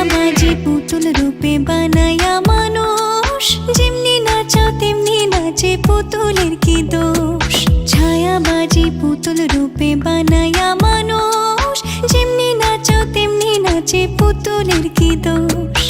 ছায়াবাজি পুতুল রূপে বানায়া মানুষ, যেমনি নাচাও তেমনি নাচে পুতুলের কি দোষ। ছায়াবাজি পুতুল রূপে বানায়া মানুষ, যেমনি নাচাও তেমনি নাচে পুতুলের কি দোষ।